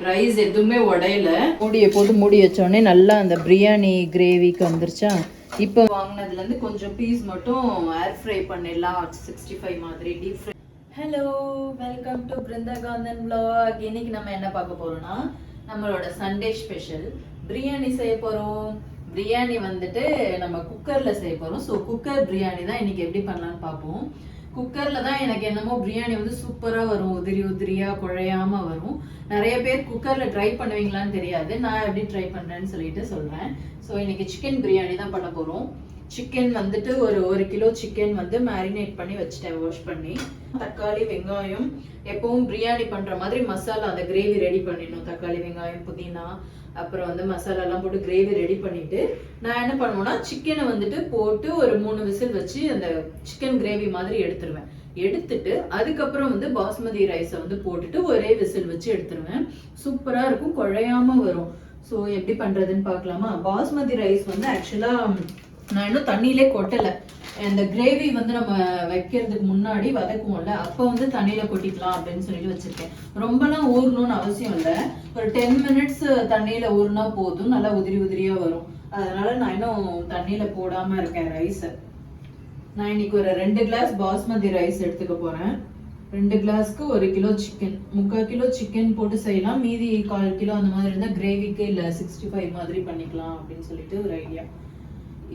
Rice எதுவுமே உடையல. மூடியை போட்டு மூடி வச்சோடனே நல்லா அந்த பிரியாணி கிரேவிக்கு வந்துருச்சா. இப்போ வாங்கினதுலேருந்து கொஞ்சம் பீஸ் மட்டும் ஏர் ஃப்ரை பண்ணிடலாம், 65 மாதிரி deep fry. Hello, welcome to Brinda Kanthan vlog. இன்னைக்கு நம்ம என்ன பார்க்க போறோம்னா நம்மளோட சண்டே ஸ்பெஷல் பிரியாணி செய்ய போறோம். பிரியாணி வந்துட்டு நம்ம குக்கர்ல செய்ய போறோம். ஸோ குக்கர் பிரியாணி தான் இன்னைக்கு எப்படி பண்ணலாம்னு பார்ப்போம். குக்கர்ல தான் எனக்கு என்னமோ பிரியாணி வந்து சூப்பரா வரும், உதிரி உதிரியா குழையாம வரும். நிறைய பேர் குக்கர்ல ட்ரை பண்ணுவீங்களான்னு தெரியாது, நான் எப்படி ட்ரை பண்றேன்னு சொல்லிட்டு சொல்றேன். ஸோ இன்னைக்கு சிக்கன் பிரியாணி தான் பண்ண போறோம். சிக்கன் வந்துட்டு ஒரு கிலோ சிக்கன் வந்து மேரினேட் பண்ணி வச்சுட்டேன், வாஷ் பண்ணி. தக்காளி வெங்காயம் எப்பவும் பிரியாணி பண்ற மாதிரி மசாலா அந்த கிரேவி ரெடி பண்ணிடணும். தக்காளி வெங்காயம் புதினா அப்புறம் வந்து மசாலா எல்லாம் போட்டு கிரேவி ரெடி பண்ணிட்டு நான் என்ன பண்ணுவேன்னா சிக்கனை வந்துட்டு போட்டு ஒரு 3 விசில் வச்சு அந்த சிக்கன் கிரேவி மாதிரி எடுத்துருவேன். எடுத்துட்டு அதுக்கப்புறம் வந்து பாஸ்மதி ரைஸை வந்து போட்டுட்டு ஒரே விசில் வச்சு எடுத்துருவேன். சூப்பரா இருக்கும், குழையாம வரும். ஸோ எப்படி பண்றதுன்னு பார்க்கலாமா? பாஸ்மதி ரைஸ் வந்து ஆக்சுவலா நான் இன்னும் தண்ணியிலே கொட்டலை. இந்த கிரேவி வந்து நம்ம வைக்கிறதுக்கு முன்னாடி வதக்குவோம்ல, அப்போ வந்து தண்ணியில கொட்டிக்கலாம் அப்படின்னு சொல்லிட்டு வச்சிருக்கேன். ரொம்பலாம் ஊறணும்னு அவசியம் இல்லை, ஒரு 10 மினிட்ஸ் தண்ணியில ஊறினா போதும், நல்லா உதிரி உதிரியா வரும். அதனால நான் இன்னும் தண்ணியில போடாம இருக்கேன் ரைஸை. நான் இன்னைக்கு ஒரு 2 கிளாஸ் பாஸ்மதி ரைஸ் எடுத்துக்க போறேன். 2 கிளாஸ்க்கு 1 கிலோ சிக்கன், 3/4 கிலோ சிக்கன் போட்டு செய்யலாம். மீதி 1/4 கிலோ அந்த மாதிரி இருந்தா கிரேவிக்கு இல்லை 65 மாதிரி பண்ணிக்கலாம் அப்படின்னு சொல்லிட்டு ஒரு ஐடியா.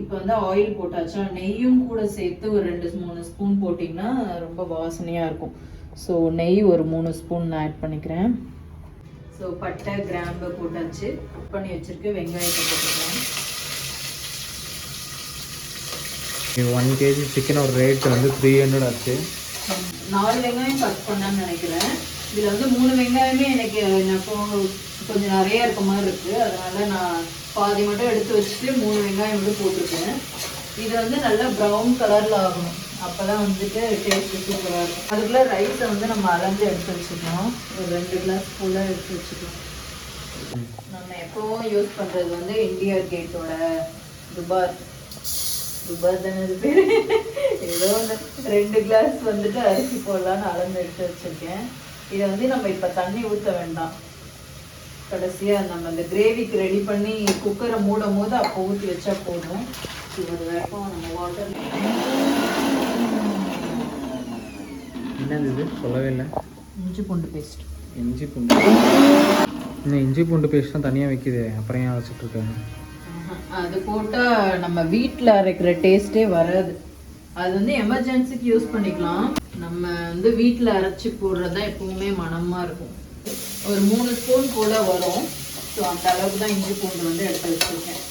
இப்போ வந்து ஆயில் போட்டாச்சா, நெய்யும் கூட சேர்த்து ஒரு 2-3 ஸ்பூன் போட்டிங்கன்னா ரொம்ப வாசனையாக இருக்கும். ஸோ நெய் ஒரு 3 ஸ்பூன் நான் ஆட் பண்ணிக்கிறேன். ஸோ பட்டை கிராம்பு போட்டாச்சு. கட் பண்ணி வச்சுருக்கு வெங்காயத்தை போட்டுக்கிறேன். 1 கேஜி சிக்கன் ஒரு ரேட் வந்து 300 ஆச்சு. 4 வெங்காயம் கட் பண்ணான்னு நினைக்கிறேன். இதில் வந்து 3 வெங்காயமே எனக்கு கொஞ்சம் நிறைய இருக்க மாதிரி இருக்குது. அதனால நான் பாதி மட்டும் எடுத்து வச்சுட்டு 3 வெங்காயம் மட்டும் போட்டிருக்கேன். இது வந்து நல்லா ப்ரௌன் கலரில் ஆகணும், அப்போ தான் வந்துட்டு டேஸ்ட்டு சூப்பராக இருக்கும். அதுக்குள்ளே ரைஸை வந்து நம்ம அளந்து எடுத்து வச்சுக்கணும். ஒரு 2 கிளாஸ் போல் எடுத்து வச்சுக்கலாம். நம்ம எப்போவும் யூஸ் பண்ணுறது வந்து இந்தியா கேட்டோட துபார் தானே இது பேர். ஏதோ 2 கிளாஸ் வந்துட்டு அரிசி போடலான்னு அளந்து எடுத்து வச்சுருக்கேன். இதை வந்து நம்ம இப்போ தண்ணி ஊற்ற வேண்டாம், கடைசியாக நம்ம அந்த கிரேவிக்கு ரெடி பண்ணி குக்கரை மூடும் போது அப்போ ஊற்றி வச்சா போதும். இது வரைக்கும் நம்ம வாட்டர். என்னது இது சொல்லவே இல்லை? இஞ்சி பூண்டு பேஸ்ட். இஞ்சி பூண்டு இன்னும் இஞ்சி பூண்டு பேஸ்ட் தான் தனியாக வைக்குது, அப்புறம் ஏன் வச்சுட்டு இருக்காங்க? அது போட்டால் நம்ம வீட்டில் அரைக்கிற டேஸ்ட்டே வராது. அது வந்து எமர்ஜென்சிக்கு யூஸ் பண்ணிக்கலாம். நம்ம வந்து வீட்டில் அரைச்சி போடுறது தான் எப்பவுமே மனமாக இருக்கும். ஒரு 3 ஸ்பூன் போல் வரும். ஸோ அந்த அளவுக்கு தான் இஞ்சி பூண்டு வந்து எடுத்து வச்சுருக்கேன்.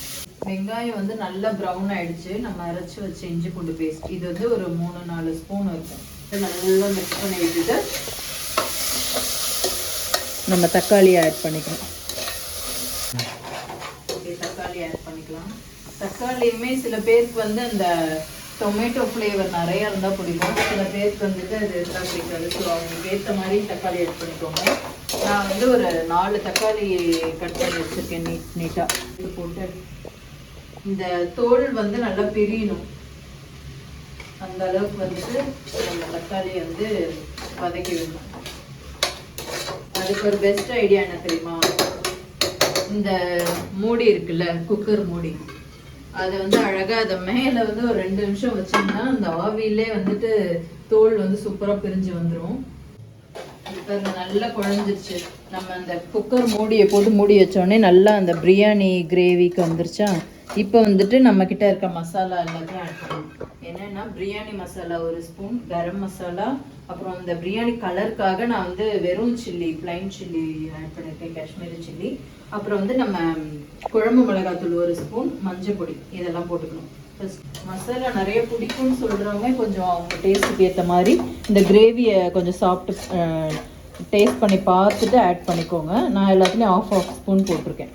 வெங்காயம் வந்து நல்லா ப்ரௌன் ஆகிடுச்சு. நம்ம அரைச்சி வச்ச இஞ்சி பூண்டு பேஸ்ட் இது வந்து ஒரு 3-4 ஸ்பூன் இருக்கும். நல்லா மிக்ஸ் பண்ணி விட்டுட்டு நம்ம தக்காளி ஆட் பண்ணிக்கலாம். ஓகே, தக்காளி ஆட் பண்ணிக்கலாம். தக்காளியுமே சில பேருக்கு வந்து அந்த டொமேட்டோ ஃப்ளேவர் நிறையா இருந்தால் பிடிக்கும், சில பேருக்கு வந்துட்டு அது இருந்தால் பிடிக்காது. ஸோ அவங்களுக்கு ஏற்ற மாதிரி தக்காளி ஆட் பண்ணிக்கோங்க. நான் வந்து ஒரு 4 தக்காளி கட் பண்ணி வச்சுருக்கேன் நீட்டாக. இது போட்டு இந்த தோல் வந்து நல்லா பிரியணும், அந்த அளவுக்கு வந்துட்டு நம்ம தக்காளி வந்து வதக்கி விடணும். அதுக்கு ஒரு பெஸ்ட் ஐடியா என்ன தெரியுமா? இந்த மூடி இருக்குல்ல, குக்கர் மூடி, அதை வந்து அழகாக அதை மேலே வந்து ஒரு 2 நிமிஷம் வச்சிங்கன்னா அந்த ஆவிலே வந்துட்டு தோல் வந்து சூப்பராக பிரிஞ்சு வந்துடும். இப்போ நல்லா குழஞ்சிருச்சு. நம்ம அந்த குக்கர் மூடியை போட்டு மூடி வச்சோடனே நல்லா அந்த பிரியாணி கிரேவிக்கு வந்துருச்சா. இப்போ வந்துட்டு நம்மக்கிட்ட இருக்க மசாலா எல்லாத்தையும் ஆட் பண்ணணும். என்னென்னா பிரியாணி மசாலா 1 ஸ்பூன், கரம் மசாலா, அப்புறம் இந்த பிரியாணி கலருக்காக நான் வந்து வெறும் சில்லி, பிளைன் சில்லி ஆட் பண்ணியிருக்கேன், காஷ்மீரி சில்லி. அப்புறம் வந்து நம்ம குழம்பு மிளகாத்தூள் 1 ஸ்பூன், மஞ்சள் பொடி, இதெல்லாம் போட்டுக்கணும். மசாலா நிறைய பிடிக்கும்னு சொல்கிறவங்க கொஞ்சம் அவங்க டேஸ்ட்டுக்கு ஏற்ற மாதிரி இந்த கிரேவியை கொஞ்சம் சாப்பிட்டு டேஸ்ட் பண்ணி பார்த்துட்டு ஆட் பண்ணிக்கோங்க. நான் எல்லாத்துலேயும் ஆஃப் ஸ்பூன் போட்டிருக்கேன்,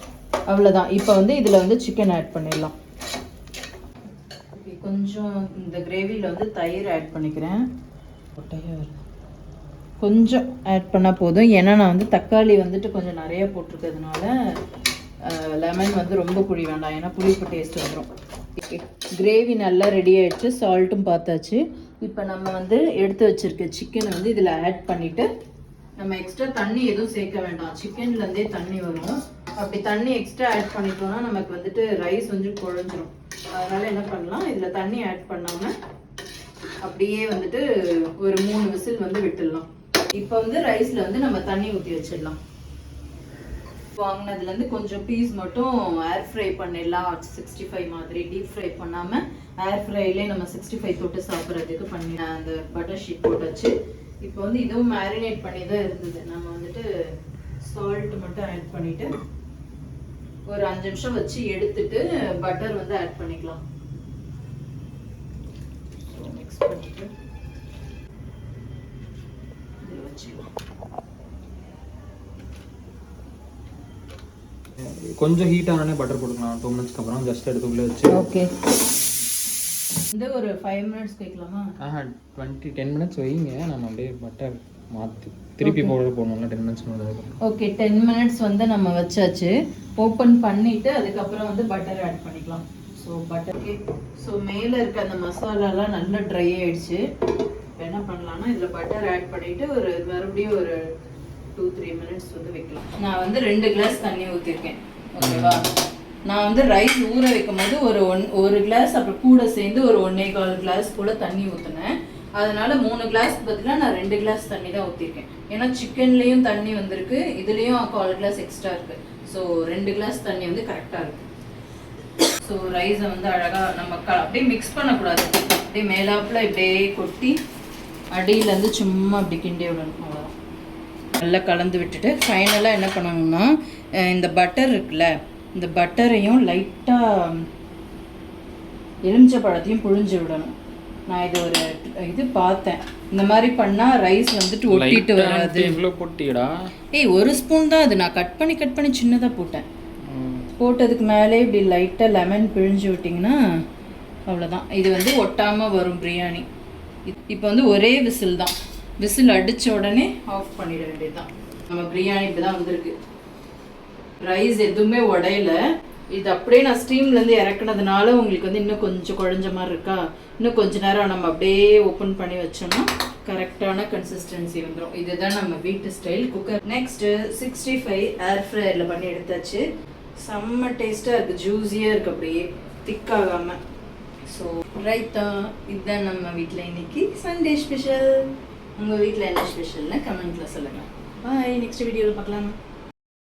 அவ்வளோதான். இப்போ வந்து இதில் வந்து சிக்கன் ஆட் பண்ணிடலாம். கொஞ்சம் இந்த கிரேவியில் வந்து தயிர் ஆட் பண்ணிக்கிறேன். கொஞ்சம் ஆட் பண்ணால் போதும், ஏன்னா நான் வந்து தக்காளி வந்துட்டு கொஞ்சம் நிறைய போட்டிருக்கிறதுனால லெமன் வந்து ரொம்ப புளி வேண்டாம், ஏன்னா புளிப்பு டேஸ்ட் வந்துடும். கிரேவி நல்லா ரெடி ஆகிடுச்சு, சால்ட்டும் பார்த்தாச்சு. இப்போ நம்ம வந்து எடுத்து வச்சுருக்க சிக்கனை வந்து இதில் ஆட் பண்ணிவிட்டு நம்ம எக்ஸ்ட்ரா தண்ணி எதுவும் சேர்க்க வேண்டாம், சிக்கன்ல இருந்தே தண்ணி வரும். அப்படி தண்ணி எக்ஸ்ட்ரா ஆட் பண்ணிட்டோம்னா நமக்கு வந்துட்டு ரைஸ் வந்து குழஞ்சிரும். அதனால என்ன பண்ணலாம், இதுல தண்ணி ஆட் பண்ணாம அப்படியே வந்துட்டு ஒரு 3 விசில் வந்து விட்டுடலாம். இப்போ வந்து ரைஸ்ல வந்து நம்ம தண்ணி ஊற்றி வச்சிடலாம். வாங்கினதுல இருந்து கொஞ்சம் பீஸ் மட்டும் ஏர் ஃப்ரை பண்ணிடலாம். 65 மாதிரி டீப் ஃப்ரை பண்ணாம ஏர் ஃப்ரைலே நம்ம 65 தொட்டு சாப்பிட்றதுக்கு பண்ணி அந்த பட்டர் ஷீட் போட்டாச்சு. இப்போ வந்து இதுவும் மேரினேட் பண்ணி தான் இருந்தது. நம்ம வந்துட்டு சால்ட் மட்டும் ஆட் பண்ணிட்டு ஒரு 5 நிமிஷம் வச்சு எடுத்துட்டு பட்டர் வந்து ஆட் பண்ணிக்கலாம். மிக்ஸ் பண்ணிட்டு இதில் வச்சுக்கலாம். கொஞ்சம் ஹீட் ஆனே பட்டர் போட்டுக்கலாம். 2 மினிட்ஸ்க்கு அப்புறம் ஜஸ்ட் எடுத்து உள்ளே வச்சு. ஓகே, இந்த ஒரு 5 மினிட்ஸ் கேட்கலாமா? 10 மினிட்ஸ் வைங்க. நம்ம அப்படியே பட்டர் மாற்றி திருப்பி போடணும்ல 10 மினிட்ஸ் மேலே. ஓகே, 10 மினிட்ஸ் வந்து நம்ம வச்சாச்சு. ஓப்பன் பண்ணிட்டு அதுக்கப்புறம் வந்து பட்டர் ஆட் பண்ணிக்கலாம். ஸோ பட்டர் ஸோ மேலே இருக்க அந்த மசாலாலாம் நல்லா ட்ரை ஆயிடுச்சு. இப்போ என்ன பண்ணலாம்னா இதில் பட்டர் ஆட் பண்ணிட்டு ஒரு மறுபடியும் ஒரு 2-3 மினிட்ஸ் வந்து வைக்கலாம். நான் வந்து 2 கிளாஸ் தண்ணி ஊற்றிருக்கேன். ஓகேவா? நான் வந்து ரைஸ் ஊற வைக்கும் போது ஒரு கிளாஸ் அப்புறம் கூட சேர்ந்து ஒரு 1.25 கிளாஸ் போல தண்ணி ஊற்றினேன். அதனால 3 கிளாஸ் பதிலாக நான் 2 கிளாஸ் தண்ணி தான் ஊற்றிருக்கேன். ஏன்னா சிக்கன்லேயும் தண்ணி வந்திருக்கு, இதுலேயும் 1/4 கிளாஸ் எக்ஸ்ட்ரா இருக்குது. ஸோ 2 கிளாஸ் தண்ணி வந்து கரெக்டாக இருக்குது. ஸோ ரைஸை வந்து அழகாக நம்ம அப்படியே மிக்ஸ் பண்ணக்கூடாது. அப்படியே மேலாப்பில் இப்படியே கொட்டி அடியிலேருந்து சும்மா அப்படி கிண்டி விடணும். அவ்வளோதான். நல்லா கலந்து விட்டுட்டு ஃபைனலாக என்ன பண்ணணும்னா இந்த பட்டர் இருக்குல்ல, இந்த பட்டரையும் லைட்டாக எலுமிச்சை பழத்தையும் புழிஞ்சு விடணும். நான் இது ஒரு இது பார்த்தேன், இந்த மாதிரி பண்ணால் ரைஸ் வந்துட்டு ஒட்டிட்டு வராது. இவ்வளோ போட்டிடா? ஒரு ஸ்பூன் தான் அது. நான் கட் பண்ணி சின்னதாக போட்டேன். போட்டதுக்கு மேலே இப்படி லைட்டாக லெமன் பிழிஞ்சு விட்டிங்கன்னா அவ்வளோதான். இது வந்து ஒட்டாமல் வரும் பிரியாணி. இப்போ வந்து ஒரே விசில் தான். விசில் அடித்த உடனே ஆஃப் பண்ணிட வேண்டியது தான். நம்ம பிரியாணி இப்படி தான் வந்திருக்கு. ரைஸ் எதுவுமே உடையில. இது அப்படியே நான் ஸ்டீம்லேருந்து இறக்குனதுனால உங்களுக்கு வந்து இன்னும் கொஞ்சம் குழஞ்ச மாதிரி இருக்கா. இன்னும் கொஞ்ச நேரம் நம்ம அப்படியே ஓப்பன் பண்ணி வச்சோம்னா கரெக்டான கன்சிஸ்டன்சி வந்துடும். இதுதான் நம்ம வீட்டு ஸ்டைல் குக்கர். நெக்ஸ்ட்டு 65 ஏர் ஃப்ரையரில் பண்ணி எடுத்தாச்சு. செம்ம டேஸ்ட்டாக இருக்குது, ஜூஸியாக இருக்குது, அப்படியே திக்காகாமல். ஸோ ரைத்தா இதுதான் நம்ம வீட்டில் இன்னைக்கு சண்டே ஸ்பெஷல். உங்கள் வீட்டில் என்ன ஸ்பெஷல்னு கமெண்ட்டில் சொல்லுங்கள். பாய், நெக்ஸ்ட் வீடியோவில் பார்க்கலாம்.